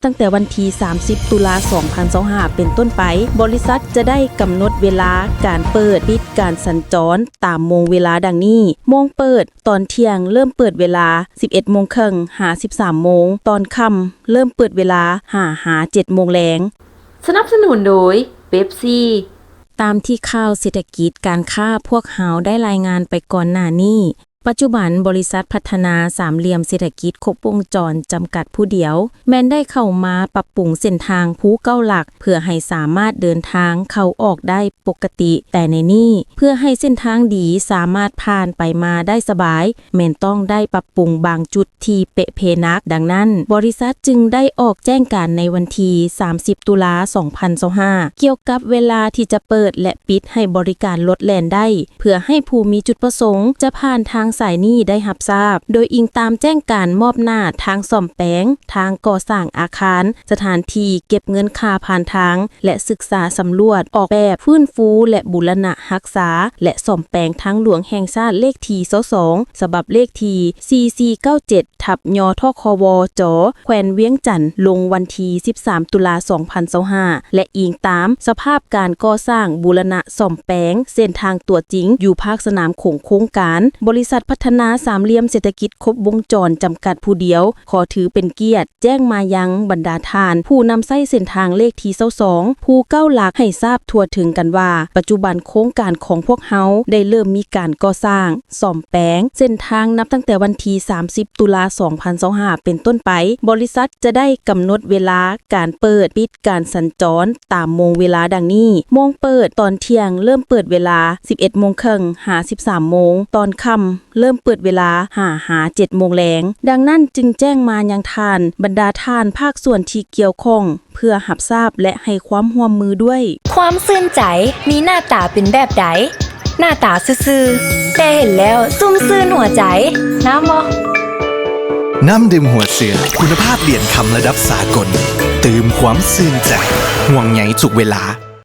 ตั้งแต่วันที่ 30 ตุลา 2025 เป็นต้นไปบริษัทจะได้กำหนดเวลาการเปิดปิดการสัญจรตามโมงเวลาดังนี้โมงเปิดตอนเที่ยงเริ่มเปิดเวลา 11:30 น. หา 13 โมงตอนค่ำเริ่มเปิดเวลาหา 7 โมงแลงสนับสนุนโดยเป๊ปซี่ตามที่ข่าวเศรษฐกิจการค้าพวกเฮาได้รายงานไปก่อนหน้านี้ปัจจุบันบริษัทพัฒนาสามเหลี่ยมเศรษฐกิจครบวงจรจำกัดผู้เดียวแม้นได้เข้ามาปรับปรุงเส้นทางภูเก้าหลักเพื่อให้สามารถเดินทางเข้าออกได้ปกติแต่ในนี้เพื่อให้เส้นทางดีสามารถผ่านไปมาได้สบายแม้นต้องได้ปรับปรุงบางจุดที่เปะเพนักดังนั้นบริษัทจึงได้ออกแจ้งการในวันที่ 30 ตุลา 2025 เกี่ยวกับเวลาที่จะเปิดและปิดให้บริการรถแล่นได้เพื่อให้ผู้มีจุดประสงค์จะผ่านทางสายนี้ได้รับทราบโดยอิงตามแจ้งการมอบหน้าทางซ่อมแปลงทางก่อสร้างอาคารสถานที่เก็บเงินค่าผ่านทางและศึกษาสำรวจออกแบบฟื้นฟูและบูรณะรักษาและซ่อมแปลงทางหลวงแห่งชาติเลขที่22ฉบับเลขที่4497ทับยทควจแขวงเวียงจันทน์ลงวันที่13 ตุลา 2025และอิงตามสภาพการก่อสร้างบูรณะซ่อมแปลงเส้นทางตัวจริงอยู่ภาคสนามโครงการบริษัทพัฒนาสามเหลี่ยมเศรษฐกิจครบวงจรจำกัดผู้เดียวขอถือเป็นเกียรติแจ้งมายังบรรดาทานผู้นำใช้เส้นทางเลขที่22ผู้เก้าหลักให้ทราบทั่วถึงกันว่าปัจจุบันโครงการของพวกเฮาได้เริ่มมีการก่อสร้างซ่อมแปลงเส้นทางนับตั้งแต่วันที่ 30 ตุลา 2025 เป็นต้นไปบริษัทจะได้กำหนดเวลาการเปิดปิดการสัญจรตามโมงเวลาดังนี้โมงเปิดตอนเที่ยงเริ่มเปิดเวลา 11:30 น. หา 13 โมงตอนค่ำเริ่มเปิดเวลาหา 7 โมงแลงดังนั้นจึงแจ้งมายังทานบรรดาทานภาคส่วนที่เกี่ยวข้องเพื่อรับทราบและให้ความร่วมมือด้วยความซื่นใจมีหน้าตาเป็นแบบใดหน้าตาซื่อๆแต่เห็นแล้วซุ่มซื่นหัวใจน้ำบ่น้ำดื่มหัวเสือคุณภาพเหรียญคำระดับสากลตื่มความซื่นใจห่วงใยทุกเวลา